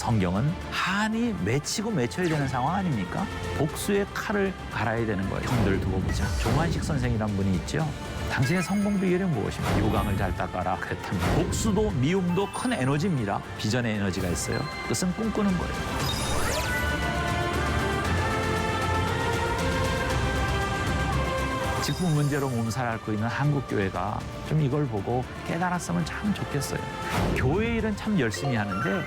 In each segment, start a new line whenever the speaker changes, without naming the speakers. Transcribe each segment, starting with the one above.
성경은 한이 맺히고 맺혀야 되는 상황 아닙니까? 복수의 칼을 갈아야 되는 거예요. 형들 두고 보자. 조만식 선생이란 분이 있죠. 당신의 성공 비결이 무엇입니까? 요강을 잘 닦아라. 그랬다면 복수도 미움도 큰 에너지입니다. 비전의 에너지가 있어요. 그것은 꿈꾸는 거예요. 직분 문제로 몸살 앓고 있는 한국교회가 좀 이걸 보고 깨달았으면 참 좋겠어요. 교회 일은 참 열심히 하는데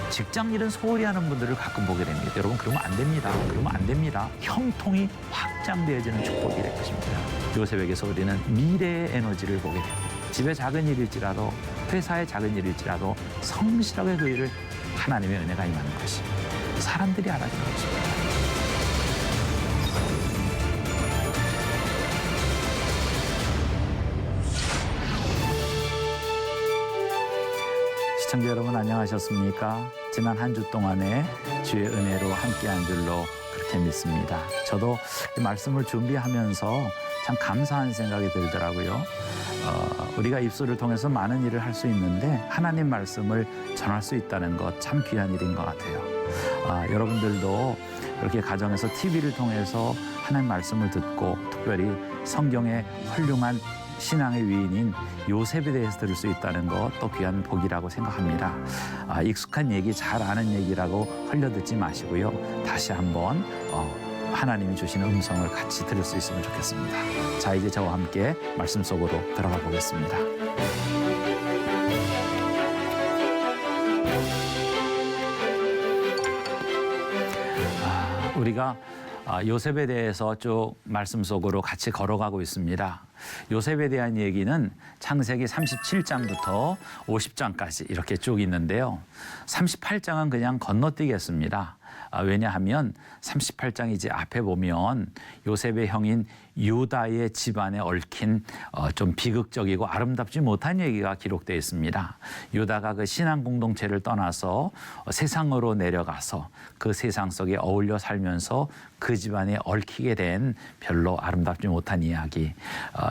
직장 일은 소홀히 하는 분들을 가끔 보게 됩니다. 여러분 그러면 안 됩니다. 그러면 안 됩니다. 형통이 확장되어지는 축복이 될 것입니다. 요셉에게서 우리는 미래의 에너지를 보게 됩니다. 집의 작은 일일지라도 회사의 작은 일일지라도 성실하게 그 일을 하나님의 은혜가 임하는 것이 사람들이 알아주는 것입니다. 시청자 여러분 안녕하셨습니까? 지난 한 주 동안에 주의 은혜로 함께한 줄로 그렇게 믿습니다. 저도 이 말씀을 준비하면서 참 감사한 생각이 들더라고요. 우리가 입술을 통해서 많은 일을 할 수 있는데 하나님 말씀을 전할 수 있다는 것 참 귀한 일인 것 같아요. 여러분들도 이렇게 가정에서 TV를 통해서 하나님 말씀을 듣고 특별히 성경의 훌륭한 신앙의 위인인 요셉에 대해서 들을 수 있다는 것 또 귀한 복이라고 생각합니다. 익숙한 얘기, 잘 아는 얘기라고 흘려듣지 마시고요. 다시 한번 하나님이 주시는 음성을 같이 들을 수 있으면 좋겠습니다. 자, 이제 저와 함께 말씀 속으로 들어가 보겠습니다. 우리가 요셉에 대해서 쭉 말씀 속으로 같이 걸어가고 있습니다. 요셉에 대한 얘기는 창세기 37장부터 50장까지 이렇게 쭉 있는데요. 38장은 그냥 건너뛰겠습니다. 왜냐하면 38장 이제 앞에 보면 요셉의 형인 유다의 집안에 얽힌 좀 비극적이고 아름답지 못한 얘기가 기록되어 있습니다. 유다가 그 신앙 공동체를 떠나서 세상으로 내려가서 그 세상 속에 어울려 살면서 그 집안에 얽히게 된 별로 아름답지 못한 이야기.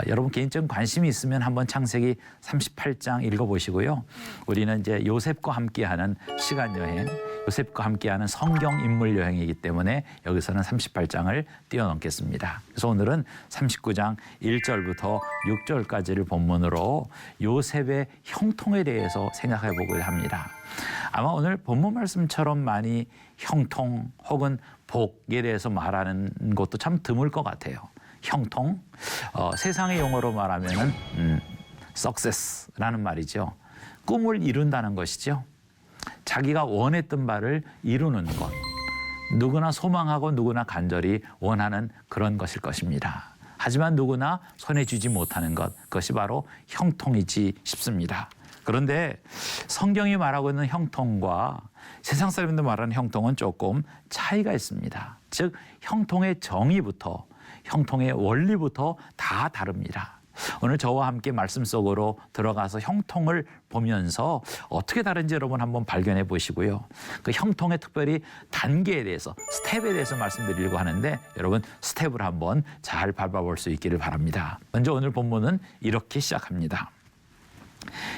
여러분 개인적인 관심이 있으면 한번 창세기 38장 읽어보시고요. 우리는 이제 요셉과 함께하는 시간 여행, 요셉과 함께하는 성경 인물 여행이기 때문에 여기서는 38장을 뛰어넘겠습니다. 그래서 오늘은 39장 1절부터 6절까지를 본문으로 요셉의 형통에 대해서 생각해 보고자 합니다. 아마 오늘 본문 말씀처럼 많이 형통 혹은 복에 대해서 말하는 것도 참 드물 것 같아요. 형통, 세상의 용어로 말하면은 success라는 말이죠. 꿈을 이룬다는 것이죠. 자기가 원했던 바를 이루는 것. 누구나 소망하고 누구나 간절히 원하는 그런 것일 것입니다. 하지만 누구나 손에 쥐지 못하는 것, 그것이 바로 형통이지 싶습니다. 그런데 성경이 말하고 있는 형통과 세상 사람들 말하는 형통은 조금 차이가 있습니다. 즉 형통의 정의부터 형통의 원리부터 다 다릅니다. 오늘 저와 함께 말씀 속으로 들어가서 형통을 보면서 어떻게 다른지 여러분 한번 발견해 보시고요. 그 형통의 특별히 단계에 대해서, 스텝에 대해서 말씀드리려고 하는데 여러분 스텝을 한번 잘 밟아볼 수 있기를 바랍니다. 먼저 오늘 본문은 이렇게 시작합니다.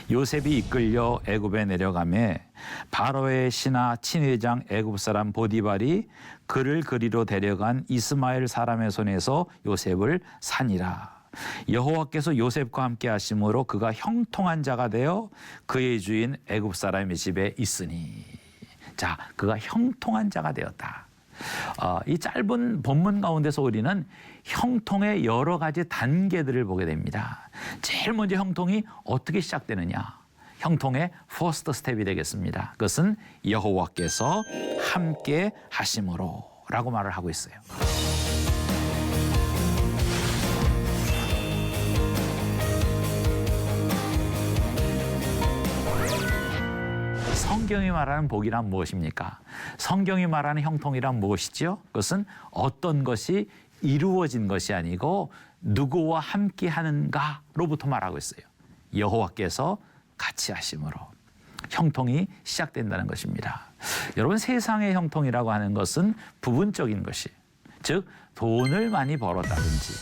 요셉이 이끌려 애굽에 내려가매 바로의 신하 친회장 애굽 사람 보디발이 그를 그리로 데려간 이스마엘 사람의 손에서 요셉을 산이라. 여호와께서 요셉과 함께 하심으로 그가 형통한 자가 되어 그의 주인 애굽 사람의 집에 있으니. 자, 그가 형통한 자가 되었다. 이 짧은 본문 가운데서 우리는 형통의 여러 가지 단계들을 보게 됩니다. 제일 먼저 형통이 어떻게 시작되느냐. 형통의 퍼스트 스텝이 되겠습니다. 그것은 여호와께서 함께 하심으로 라고 말을 하고 있어요. 성경이 말하는 복이란 무엇입니까? 성경이 말하는 형통이란 무엇이죠? 그것은 어떤 것이 이루어진 것이 아니고 누구와 함께 하는가로부터 말하고 있어요. 여호와께서 같이 하심으로 형통이 시작된다는 것입니다. 여러분 세상의 형통이라고 하는 것은 부분적인 것이, 즉 돈을 많이 벌었다든지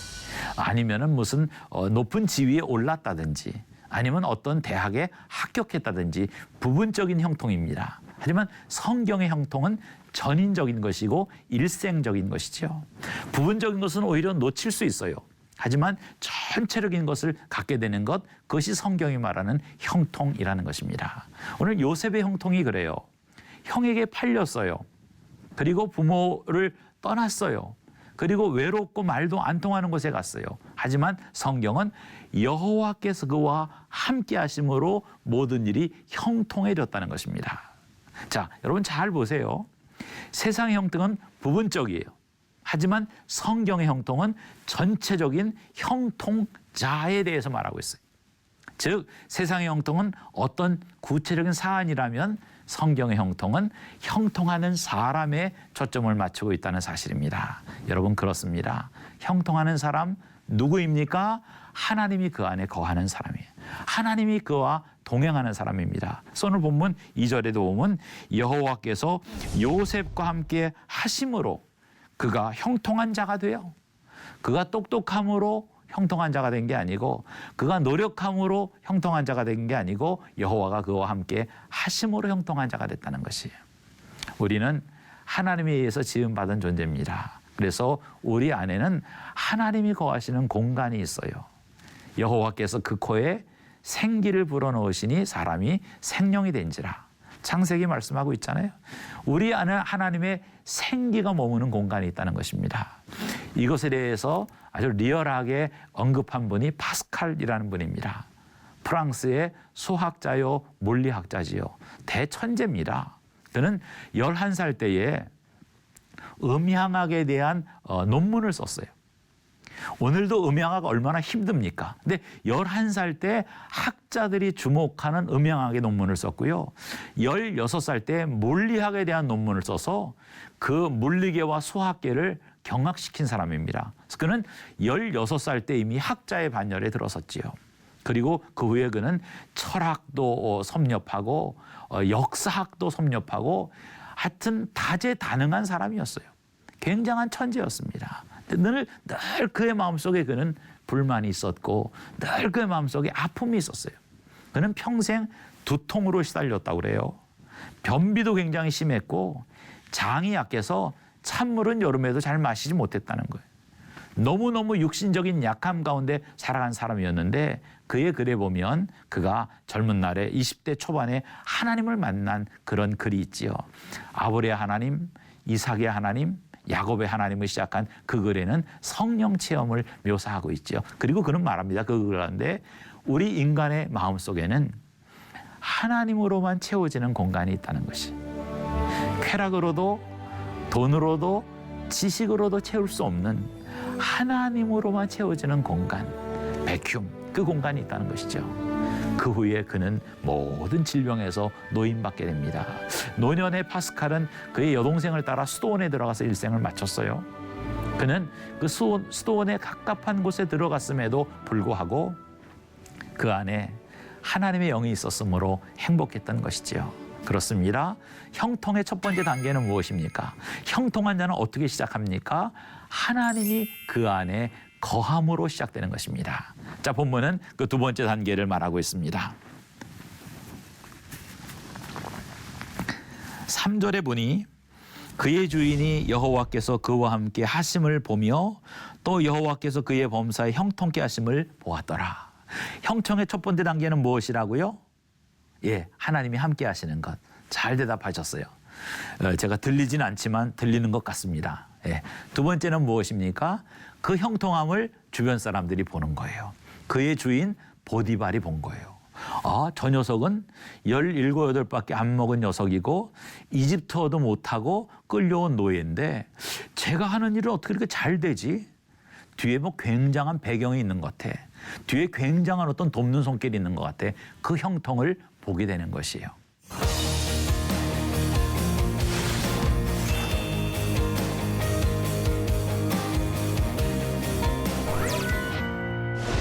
아니면은 무슨 높은 지위에 올랐다든지 아니면 어떤 대학에 합격했다든지 부분적인 형통입니다. 하지만 성경의 형통은 전인적인 것이고 일생적인 것이죠. 부분적인 것은 오히려 놓칠 수 있어요. 하지만 전체적인 것을 갖게 되는 것, 그것이 성경이 말하는 형통이라는 것입니다. 오늘 요셉의 형통이 그래요. 형에게 팔렸어요. 그리고 부모를 떠났어요. 그리고 외롭고 말도 안 통하는 곳에 갔어요. 하지만 성경은 여호와께서 그와 함께 하심으로 모든 일이 형통해졌다는 것입니다. 자, 여러분 잘 보세요. 세상의 형통은 부분적이에요. 하지만 성경의 형통은 전체적인 형통자에 대해서 말하고 있어요. 즉 세상의 형통은 어떤 구체적인 사안이라면 성경의 형통은 형통하는 사람에 초점을 맞추고 있다는 사실입니다. 여러분 그렇습니다. 형통하는 사람 누구입니까? 하나님이 그 안에 거하는 사람이에요. 하나님이 그와 동행하는 사람입니다. 오늘 본문 2절에도 보면 여호와께서 요셉과 함께 하심으로 그가 형통한 자가 돼요. 그가 똑똑함으로 형통한 자가 된 게 아니고 그가 노력함으로 형통한 자가 된 게 아니고 여호와가 그와 함께 하심으로 형통한 자가 됐다는 것이에요. 우리는 하나님에 의해서 지음받은 존재입니다. 그래서 우리 안에는 하나님이 거하시는 공간이 있어요. 여호와께서 그 코에 생기를 불어넣으시니 사람이 생명이 된지라. 창세기 말씀하고 있잖아요. 우리 안에 하나님의 생기가 머무는 공간이 있다는 것입니다. 이것에 대해서 아주 리얼하게 언급한 분이 파스칼이라는 분입니다. 프랑스의 수학자요 물리학자지요. 대천재입니다. 그는 11살 때에 음향학에 대한 논문을 썼어요. 오늘도 음향학 얼마나 힘듭니까? 근데 11살 때 학자들이 주목하는 음향학의 논문을 썼고요. 16살 때 물리학에 대한 논문을 써서 그 물리계와 수학계를 경악시킨 사람입니다. 그래서 그는 16살 때 이미 학자의 반열에 들어섰지요. 그리고 그 후에 그는 철학도 섭렵하고 역사학도 섭렵하고 하여튼 다재다능한 사람이었어요. 굉장한 천재였습니다. 늘 그의 마음속에 그는 불만이 있었고 늘 그의 마음속에 아픔이 있었어요. 그는 평생 두통으로 시달렸다고 그래요. 변비도 굉장히 심했고 장이 약해서 찬물은 여름에도 잘 마시지 못했다는 거예요. 너무너무 육신적인 약함 가운데 살아간 사람이었는데 그의 글에 보면 그가 젊은 날에 20대 초반에 하나님을 만난 그런 글이 있지요. 아브라함의 하나님, 이삭의 하나님, 야곱의 하나님을 시작한 그 글에는 성령 체험을 묘사하고 있죠. 그리고 그는 말합니다. 그 글인데 우리 인간의 마음속에는 하나님으로만 채워지는 공간이 있다는 것이. 쾌락으로도 돈으로도 지식으로도 채울 수 없는 하나님으로만 채워지는 공간, 베큐um, 그 공간이 있다는 것이죠. 그 후에 그는 모든 질병에서 노인받게 됩니다. 노년의 파스칼은 그의 여동생을 따라 수도원에 들어가서 일생을 마쳤어요. 그는 그 수도원에 갑갑한 곳에 들어갔음에도 불구하고 그 안에 하나님의 영이 있었으므로 행복했던 것이지요. 그렇습니다. 형통의 첫 번째 단계는 무엇입니까? 형통한 자는 어떻게 시작합니까? 하나님이 그 안에 거함으로 시작되는 것입니다. 자, 본문은 그 두 번째 단계를 말하고 있습니다. 3절에 보니 그의 주인이 여호와께서 그와 함께 하심을 보며 또 여호와께서 그의 범사에 형통케 하심을 보았더라. 형통의 첫 번째 단계는 무엇이라고요? 예, 하나님이 함께 하시는 것. 잘 대답하셨어요. 제가 들리진 않지만 들리는 것 같습니다. 예. 두 번째는 무엇입니까? 그 형통함을 주변 사람들이 보는 거예요. 그의 주인 보디발이 본 거예요. 아, 저 녀석은 17, 18밖에 안 먹은 녀석이고 이집트어도 못하고 끌려온 노예인데 제가 하는 일은 어떻게 그렇게 잘 되지? 뒤에 뭐 굉장한 배경이 있는 것 같아. 뒤에 굉장한 어떤 돕는 손길이 있는 것 같아. 그 형통을 보게 되는 것이에요.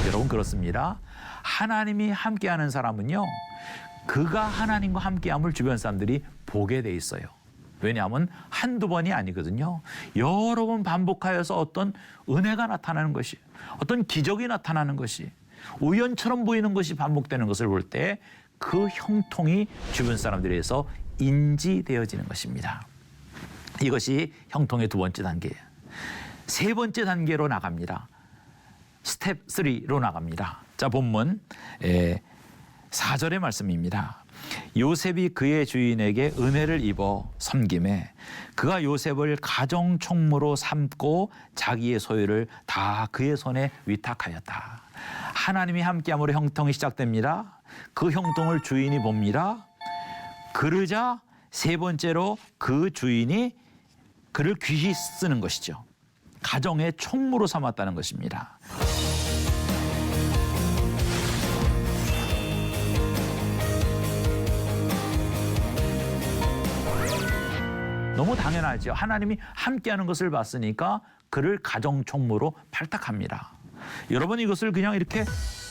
여러분 그렇습니다. 하나님이 함께하는 사람은요. 그가 하나님과 함께함을 주변 사람들이 보게 돼 있어요. 왜냐하면 한두 번이 아니거든요. 여러 번 반복하여서 어떤 은혜가 나타나는 것이, 어떤 기적이 나타나는 것이, 우연처럼 보이는 것이 반복되는 것을 볼 때 그 형통이 주변 사람들에서 인지되어지는 것입니다. 이것이 형통의 두 번째 단계예요. 세 번째 단계로 나갑니다. 스텝 3로 나갑니다. 자, 본문 4절의 말씀입니다. 요셉이 그의 주인에게 은혜를 입어 섬김에 그가 요셉을 가정 총무로 삼고 자기의 소유를 다 그의 손에 위탁하였다. 하나님이 함께함으로 형통이 시작됩니다. 그 형통을 주인이 봅니다. 그러자 세 번째로 그 주인이 그를 귀히 쓰는 것이죠. 가정의 총무로 삼았다는 것입니다. 너무 당연하죠. 하나님이 함께하는 것을 봤으니까 그를 가정 총무로 발탁합니다. 여러분, 이것을 그냥 이렇게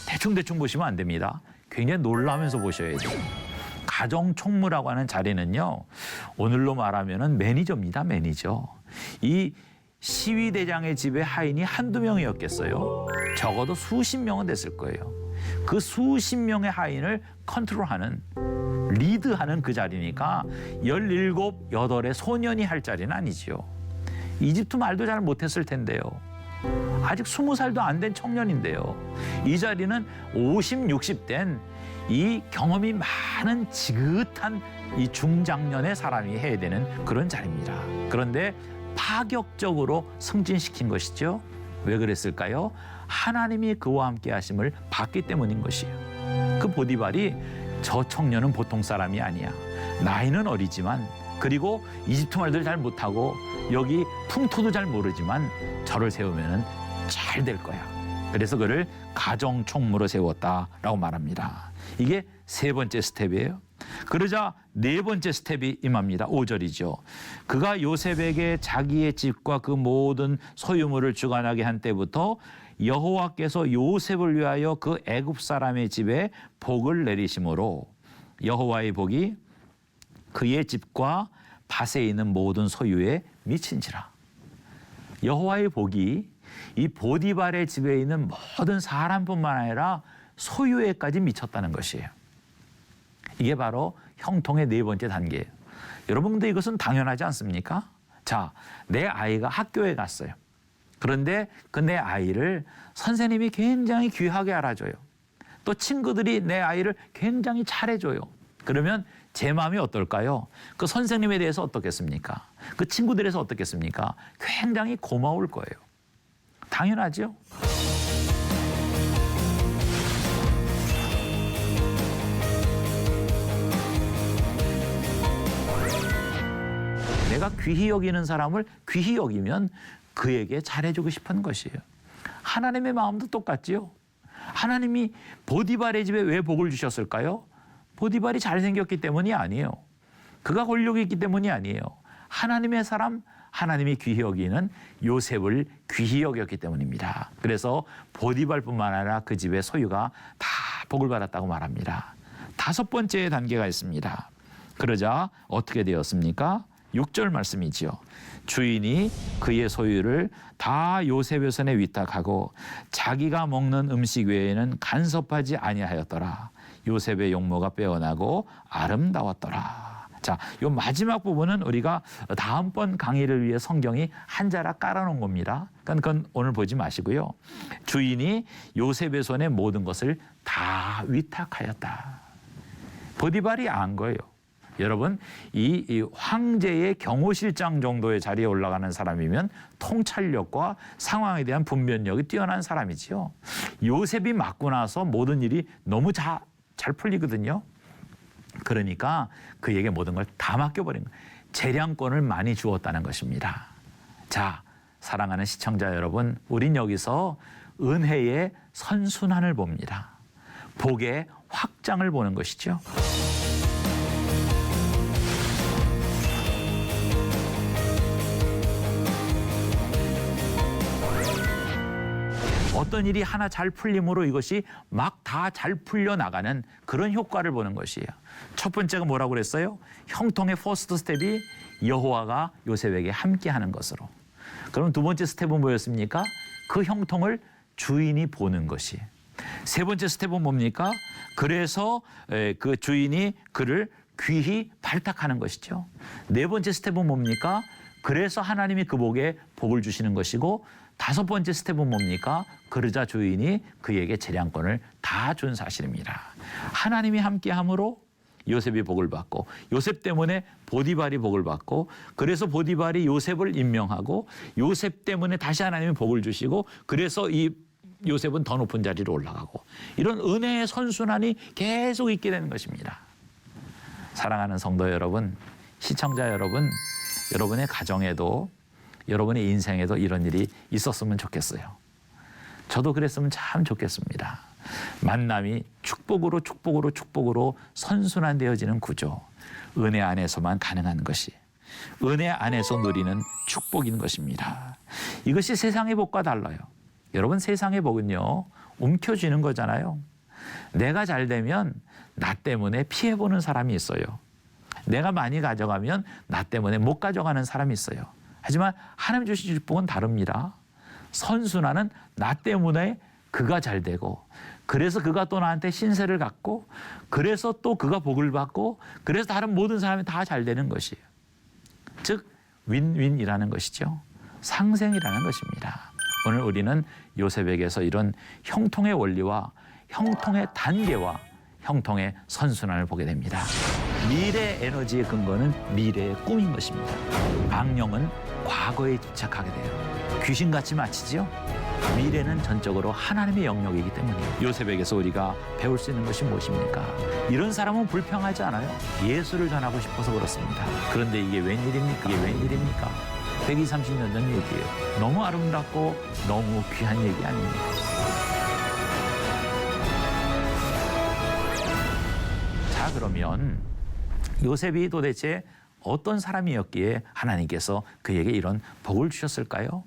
대충 보시면 안 됩니다. 굉장히 놀라면서 보셔야 돼요. 가정 총무라고 하는 자리는요, 오늘로 말하면은 매니저입니다. 매니저. 이 시위대장의 집에 하인이 한두 명이었겠어요? 적어도 수십 명은 됐을 거예요. 그 수십 명의 하인을 컨트롤하는, 리드하는 그 자리니까 17, 8의 소년이 할 자리는 아니지요. 이집트 말도 잘 못했을 텐데요. 아직 20살도 안 된 청년인데요. 이 자리는 50, 60 된 이 경험이 많은 지긋한 이 중장년의 사람이 해야 되는 그런 자리입니다. 그런데 파격적으로 승진시킨 것이죠. 왜 그랬을까요? 하나님이 그와 함께 하심을 봤기 때문인 것이에요. 그 보디발이 저 청년은 보통 사람이 아니야. 나이는 어리지만, 그리고 이집트 말도 잘 못하고 여기 풍토도 잘 모르지만 저를 세우면 잘 될 거야. 그래서 그를 가정 총무로 세웠다라고 말합니다. 이게 세 번째 스텝이에요. 그러자 네 번째 스텝이 임합니다. 5절이죠. 그가 요셉에게 자기의 집과 그 모든 소유물을 주관하게 한 때부터 여호와께서 요셉을 위하여 그 애굽 사람의 집에 복을 내리심으로 여호와의 복이 그의 집과 밭에 있는 모든 소유에 미친지라. 여호와의 복이 이 보디발의 집에 있는 모든 사람뿐만 아니라 소유에까지 미쳤다는 것이에요. 이게 바로 형통의 네 번째 단계예요. 여러분, 근데 이것은 당연하지 않습니까? 자, 내 아이가 학교에 갔어요. 그런데 그 내 아이를 선생님이 굉장히 귀하게 알아줘요. 또 친구들이 내 아이를 굉장히 잘해줘요. 그러면 제 마음이 어떨까요? 그 선생님에 대해서 어떻겠습니까? 그 친구들에서 어떻겠습니까? 굉장히 고마울 거예요. 당연하죠? 내가 귀히 여기는 사람을 귀히 여기면 그에게 잘해주고 싶은 것이에요. 하나님의 마음도 똑같지요. 하나님이 보디발의 집에 왜 복을 주셨을까요? 보디발이 잘생겼기 때문이 아니에요. 그가 권력이 있기 때문이 아니에요. 하나님의 사람, 하나님이 귀히 여기는 요셉을 귀히 여겼기 때문입니다. 그래서 보디발뿐만 아니라 그 집의 소유가 다 복을 받았다고 말합니다. 다섯 번째 단계가 있습니다. 그러자 어떻게 되었습니까? 6절 말씀이지요. 주인이 그의 소유를 다 요셉의 손에 위탁하고 자기가 먹는 음식 외에는 간섭하지 아니하였더라. 요셉의 용모가 빼어나고 아름다웠더라. 자, 이 마지막 부분은 우리가 다음번 강의를 위해 성경이 한 자락 깔아놓은 겁니다. 그러니까 그건 오늘 보지 마시고요. 주인이 요셉의 손에 모든 것을 다 위탁하였다. 보디발이 안 거예요. 여러분, 이 황제의 경호실장 정도의 자리에 올라가는 사람이면 통찰력과 상황에 대한 분별력이 뛰어난 사람이지요. 요셉이 맡고 나서 모든 일이 너무 잘 풀리거든요. 그러니까 그에게 모든 걸 다 맡겨버린 거예요. 재량권을 많이 주었다는 것입니다. 자, 사랑하는 시청자 여러분, 우린 여기서 은혜의 선순환을 봅니다. 복의 확장을 보는 것이죠. 어떤 일이 하나 잘 풀림으로 이것이 막 다 잘 풀려나가는 그런 효과를 보는 것이에요. 첫 번째가 뭐라고 그랬어요? 형통의 퍼스트 스텝이 여호와가 요셉에게 함께하는 것으로. 그럼 두 번째 스텝은 뭐였습니까? 그 형통을 주인이 보는 것이. 세 번째 스텝은 뭡니까? 그래서 그 주인이 그를 귀히 발탁하는 것이죠. 네 번째 스텝은 뭡니까? 그래서 하나님이 그 복에 복을 주시는 것이고, 다섯 번째 스텝은 뭡니까? 그러자 주인이 그에게 재량권을 다 준 사실입니다. 하나님이 함께함으로 요셉이 복을 받고, 요셉 때문에 보디발이 복을 받고, 그래서 보디발이 요셉을 임명하고, 요셉 때문에 다시 하나님이 복을 주시고, 그래서 이 요셉은 더 높은 자리로 올라가고, 이런 은혜의 선순환이 계속 있게 되는 것입니다. 사랑하는 성도 여러분, 시청자 여러분, 여러분의 가정에도, 여러분의 인생에도 이런 일이 있었으면 좋겠어요. 저도 그랬으면 참 좋겠습니다. 만남이 축복으로 축복으로 축복으로 선순환되어지는 구조, 은혜 안에서만 가능한 것이, 은혜 안에서 누리는 축복인 것입니다. 이것이 세상의 복과 달라요. 여러분, 세상의 복은요, 움켜쥐는 거잖아요. 내가 잘 되면 나 때문에 피해보는 사람이 있어요. 내가 많이 가져가면 나 때문에 못 가져가는 사람이 있어요. 하지만 하나님 주신 축복은 다릅니다. 선순환은 나 때문에 그가 잘 되고, 그래서 그가 또 나한테 신세를 갖고, 그래서 또 그가 복을 받고, 그래서 다른 모든 사람이 다 잘 되는 것이에요. 즉 윈윈이라는 것이죠. 상생이라는 것입니다. 오늘 우리는 요셉에게서 이런 형통의 원리와 형통의 단계와 형통의 선순환을 보게 됩니다. 미래 에너지의 근거는 미래의 꿈인 것입니다. 악령은 과거에 집착하게 돼요. 귀신같이 마치지요. 미래는 전적으로 하나님의 영역이기 때문에 요셉에게서 우리가 배울 수 있는 것이 무엇입니까? 이런 사람은 불평하지 않아요. 예수를 전하고 싶어서 그렇습니다. 그런데 이게 웬일입니까? 이게 웬일입니까? 120, 30년 전 얘기예요. 너무 아름답고 너무 귀한 얘기 아닙니까? 자, 그러면 요셉이 도대체 어떤 사람이었기에 하나님께서 그에게 이런 복을 주셨을까요?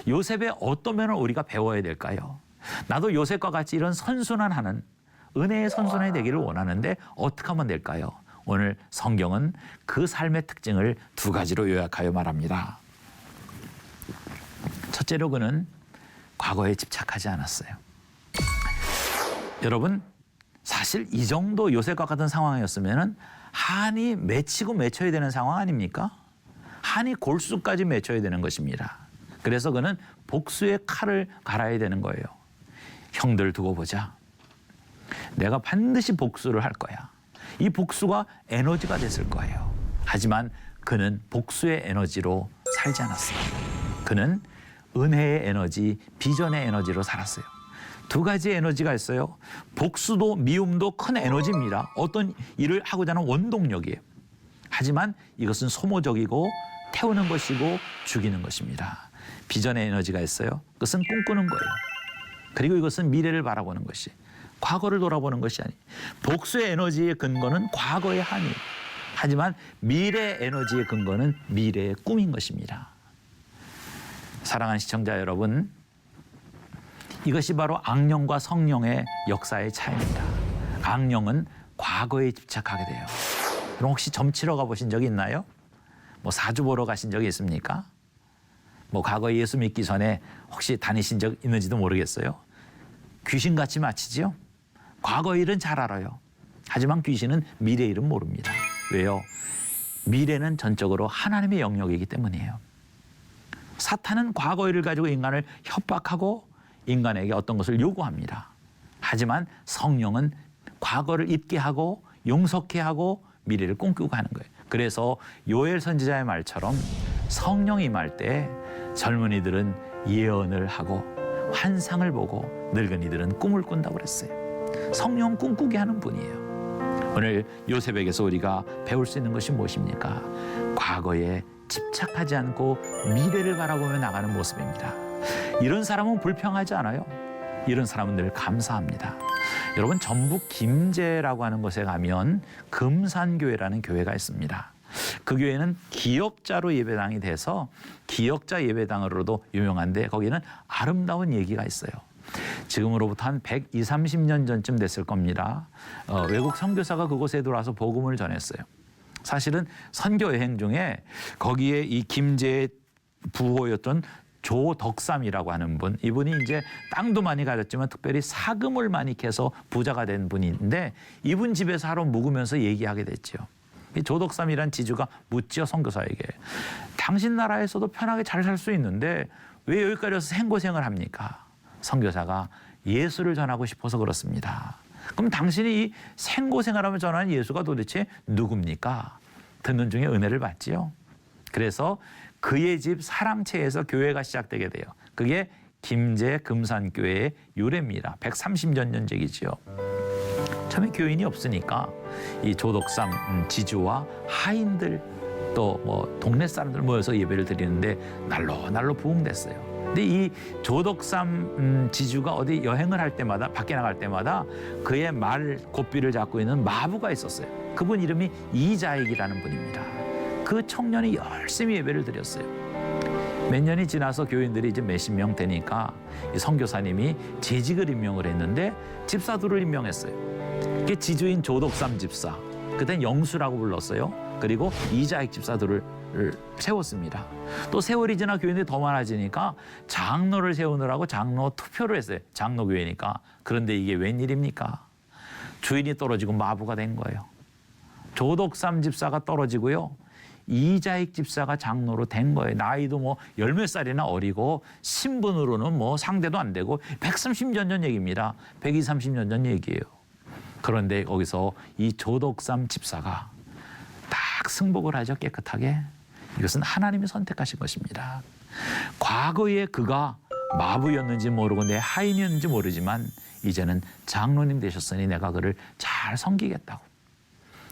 요셉의 어떤 면을 우리가 배워야 될까요? 나도 요셉과 같이 이런 선순환하는, 은혜의 선순환이 되기를 원하는데 어떻게 하면 될까요? 오늘 성경은 그 삶의 특징을 두 가지로 요약하여 말합니다. 첫째로 그는 과거에 집착하지 않았어요. 여러분, 사실 이 정도 요셉과 같은 상황이었으면 한이 맺히고 맺혀야 되는 상황 아닙니까? 한이 골수까지 맺혀야 되는 것입니다. 그래서 그는 복수의 칼을 갈아야 되는 거예요. 형들 두고 보자. 내가 반드시 복수를 할 거야. 이 복수가 에너지가 됐을 거예요. 하지만 그는 복수의 에너지로 살지 않았어요. 그는 은혜의 에너지, 비전의 에너지로 살았어요. 두 가지 에너지가 있어요. 복수도 미움도 큰 에너지입니다. 어떤 일을 하고자 하는 원동력이에요. 하지만 이것은 소모적이고 태우는 것이고 죽이는 것입니다. 비전의 에너지가 있어요. 그것은 꿈꾸는 거예요. 그리고 이것은 미래를 바라보는 것이, 과거를 돌아보는 것이 아니에요. 복수의 에너지의 근거는 과거의 한이에요. 하지만 미래 에너지의 근거는 미래의 꿈인 것입니다. 사랑하는 시청자 여러분, 이것이 바로 악령과 성령의 역사의 차이입니다. 악령은 과거에 집착하게 돼요. 그럼 혹시 점 치러 가보신 적이 있나요? 뭐 사주 보러 가신 적이 있습니까? 뭐 과거에 예수 믿기 전에 혹시 다니신 적 있는지도 모르겠어요. 귀신같이 마치지요. 과거 일은 잘 알아요. 하지만 귀신은 미래 일은 모릅니다. 왜요? 미래는 전적으로 하나님의 영역이기 때문이에요. 사탄은 과거 일을 가지고 인간을 협박하고 인간에게 어떤 것을 요구합니다. 하지만 성령은 과거를 잊게 하고 용서케 하고 미래를 꿈꾸고 하는 거예요. 그래서 요엘 선지자의 말처럼 성령이 임할 때 젊은이들은 예언을 하고 환상을 보고 늙은이들은 꿈을 꾼다고 그랬어요. 성령은 꿈꾸게 하는 분이에요. 오늘 요셉에게서 우리가 배울 수 있는 것이 무엇입니까? 과거에 집착하지 않고 미래를 바라보며 나가는 모습입니다. 이런 사람은 불평하지 않아요. 이런 사람은 늘 감사합니다. 여러분, 전북 김제라고 하는 곳에 가면 금산교회라는 교회가 있습니다. 그 교회는 기역자로 예배당이 돼서 기역자 예배당으로도 유명한데 거기는 아름다운 얘기가 있어요. 지금으로부터 한 120, 30년 전쯤 됐을 겁니다. 외국 선교사가 그곳에 들어와서 복음을 전했어요. 사실은 선교 여행 중에 거기에 이 김제의 부호였던 조덕삼이라고 하는 분, 이분이 이제 땅도 많이 가졌지만 특별히 사금을 많이 캐서 부자가 된 분인데 이분 집에서 하루 묵으면서 얘기하게 됐죠. 이 조덕삼이란 지주가 묻지요, 선교사에게. 당신 나라에서도 편하게 잘 살 수 있는데 왜 여기까지 와서 생고생을 합니까? 선교사가 예수를 전하고 싶어서 그렇습니다. 그럼 당신이 이 생고생을 하며 전하는 예수가 도대체 누굽니까? 듣는 중에 은혜를 받지요. 그래서 그의 집 사랑채에서 교회가 시작되게 돼요. 그게 김제 금산교회의 유래입니다. 130년 전적이지요. 처음에 교인이 없으니까 이 조덕삼 지주와 하인들 또 뭐 동네 사람들 모여서 예배를 드리는데 날로 부흥됐어요. 근데 이 조덕삼 지주가 어디 여행을 할 때마다 밖에 나갈 때마다 그의 말 고삐를 잡고 있는 마부가 있었어요. 그분 이름이 이자익이라는 분입니다. 그 청년이 열심히 예배를 드렸어요. 몇 년이 지나서 교인들이 이제 몇십 명 되니까 이 선교사님이 재직을 임명을 했는데 집사들을 임명했어요. 그게 지주인 조덕삼 집사, 그땐 영수라고 불렀어요. 그리고 이자익 집사들을 세웠습니다. 또 세월이 지나 교인들이 더 많아지니까 장로를 세우느라고 장로 투표를 했어요. 장로교회니까. 그런데 이게 웬일입니까? 주인이 떨어지고 마부가 된 거예요. 조덕삼 집사가 떨어지고요. 이자익 집사가 장로로 된 거예요. 나이도 뭐 열 몇 살이나 어리고 신분으로는 뭐 상대도 안 되고 130년 전 얘기입니다. 120~30년 전 얘기예요. 그런데 거기서 이 조덕삼 집사가 딱 승복을 하죠, 깨끗하게. 이것은 하나님이 선택하신 것입니다. 과거에 그가 마부였는지 모르고 내 하인이었는지 모르지만 이제는 장로님 되셨으니 내가 그를 잘 섬기겠다고.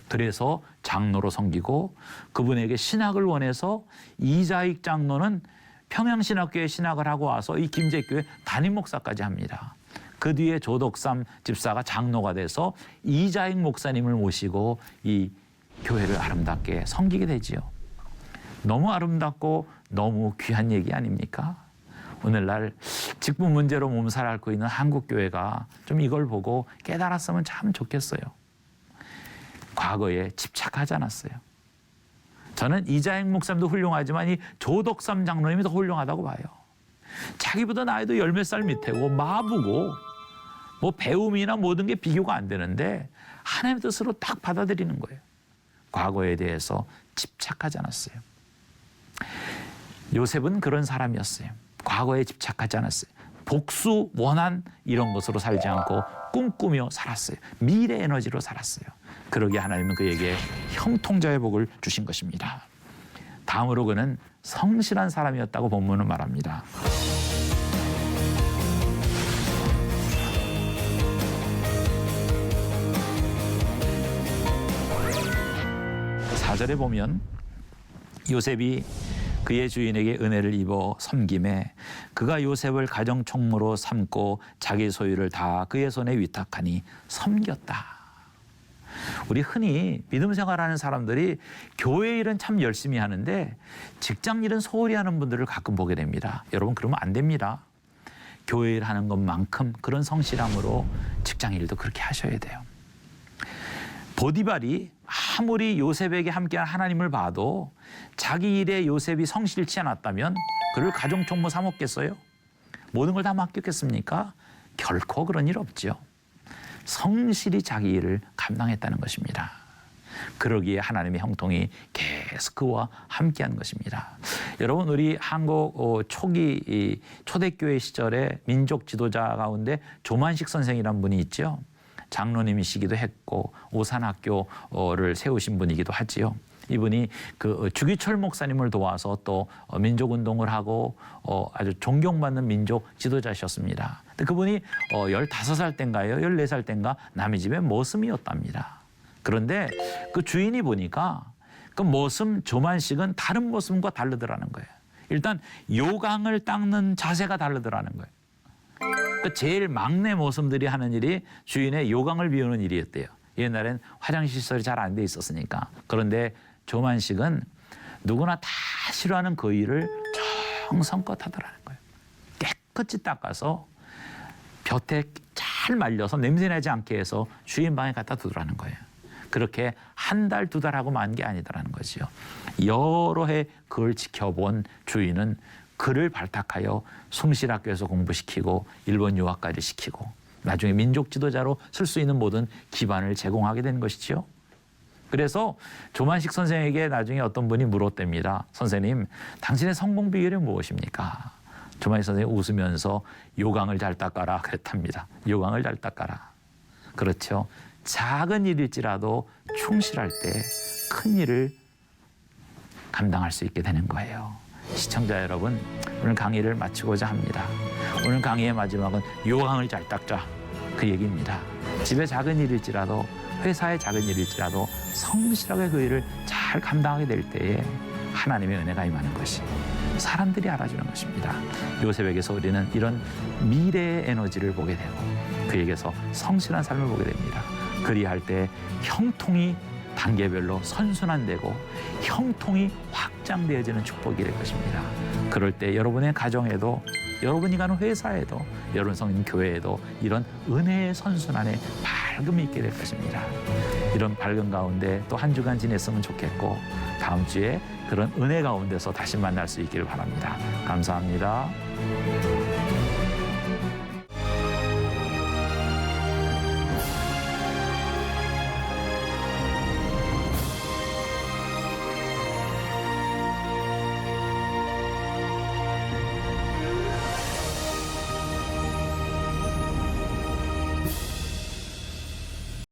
그래서 장로로 섬기고 그분에게 신학을 원해서 이자익 장로는 평양신학교에 신학을 하고 와서 이 김제교회 담임 목사까지 합니다. 그 뒤에 조덕삼 집사가 장로가 돼서 이자익 목사님을 모시고 이 교회를 아름답게 섬기게 되지요. 너무 아름답고 너무 귀한 얘기 아닙니까? 오늘날 직분 문제로 몸살 앓고 있는 한국교회가 좀 이걸 보고 깨달았으면 참 좋겠어요. 과거에 집착하지 않았어요. 저는 이자익 목사님도 훌륭하지만 이 조덕삼 장로님이 더 훌륭하다고 봐요. 자기보다 나이도 열 몇 살 밑이고 마부고 뭐 배움이나 모든 게 비교가 안 되는데 하나님의 뜻으로 딱 받아들이는 거예요. 과거에 대해서 집착하지 않았어요. 요셉은 그런 사람이었어요. 과거에 집착하지 않았어요. 복수, 원한 이런 것으로 살지 않고 꿈꾸며 살았어요. 미래 에너지로 살았어요. 그러기에 하나님은 그에게 형통자의 복을 주신 것입니다. 다음으로 그는 성실한 사람이었다고 본문은 말합니다. 4절에 보면 요셉이 그의 주인에게 은혜를 입어 섬김에 그가 요셉을 가정총무로 삼고 자기 소유를 다 그의 손에 위탁하니 섬겼다. 우리 흔히 믿음 생활하는 사람들이 교회 일은 참 열심히 하는데 직장 일은 소홀히 하는 분들을 가끔 보게 됩니다. 여러분 그러면 안 됩니다. 교회 일 하는 것만큼 그런 성실함으로 직장 일도 그렇게 하셔야 돼요. 보디발이 아무리 요셉에게 함께한 하나님을 봐도 자기 일에 요셉이 성실치 않았다면 그를 가정총무 삼았겠어요? 모든 걸 다 맡겼겠습니까? 결코 그런 일 없죠. 성실히 자기 일을 감당했다는 것입니다. 그러기에 하나님의 형통이 계속 그와 함께한 것입니다. 여러분 우리 한국 초기 초대교회 시절에 민족 지도자 가운데 조만식 선생이라는 분이 있죠. 장로님이시기도 했고 오산학교를 세우신 분이기도 하지요. 이분이 그 주기철 목사님을 도와서 또 민족운동을 하고 아주 존경받는 민족 지도자셨습니다. 근데 그분이 15살 땐가요? 14살 땐가 남의 집에 머슴이었답니다. 그런데 그 주인이 보니까 그 머슴 조만식은 다른 머슴과 다르더라는 거예요. 일단 요강을 닦는 자세가 다르더라는 거예요. 그 제일 막내 머슴들이 하는 일이 주인의 요강을 비우는 일이었대요. 옛날엔 화장실 시설이 잘 안 돼 있었으니까. 그런데 조만식은 누구나 다 싫어하는 그 일을 정성껏 하더라는 거예요. 깨끗이 닦아서 볕에 잘 말려서 냄새나지 않게 해서 주인 방에 갖다 두더라는 거예요. 그렇게 한 달, 두 달 하고 만 게 아니더라는 거죠. 여러 해 그걸 지켜본 주인은 그를 발탁하여 숭실학교에서 공부시키고 일본 유학까지 시키고 나중에 민족 지도자로 쓸 수 있는 모든 기반을 제공하게 된 것이죠. 그래서 조만식 선생에게 나중에 어떤 분이 물었답니다. 선생님, 당신의 성공 비결이 무엇입니까? 조만식 선생이 웃으면서 요강을 잘 닦아라 그랬답니다. 요강을 잘 닦아라. 그렇죠. 작은 일일지라도 충실할 때 큰 일을 감당할 수 있게 되는 거예요. 시청자 여러분, 오늘 강의를 마치고자 합니다. 오늘 강의의 마지막은 요강을 잘 닦자, 그 얘기입니다. 집에 작은 일일지라도, 회사의 작은 일일지라도 성실하게 그 일을 잘 감당하게 될 때에 하나님의 은혜가 임하는 것이 사람들이 알아주는 것입니다. 요셉에게서 우리는 이런 미래의 에너지를 보게 되고 그에게서 성실한 삶을 보게 됩니다. 그리할 때 형통이 단계별로 선순환되고 형통이 확장되어지는 축복이 될 것입니다. 그럴 때 여러분의 가정에도, 여러분이 가는 회사에도, 여러분 성인 교회에도 이런 은혜의 선순환에 밝음이 있게 될 것입니다. 이런 밝은 가운데 또 한 주간 지냈으면 좋겠고 다음 주에 그런 은혜 가운데서 다시 만날 수 있기를 바랍니다. 감사합니다.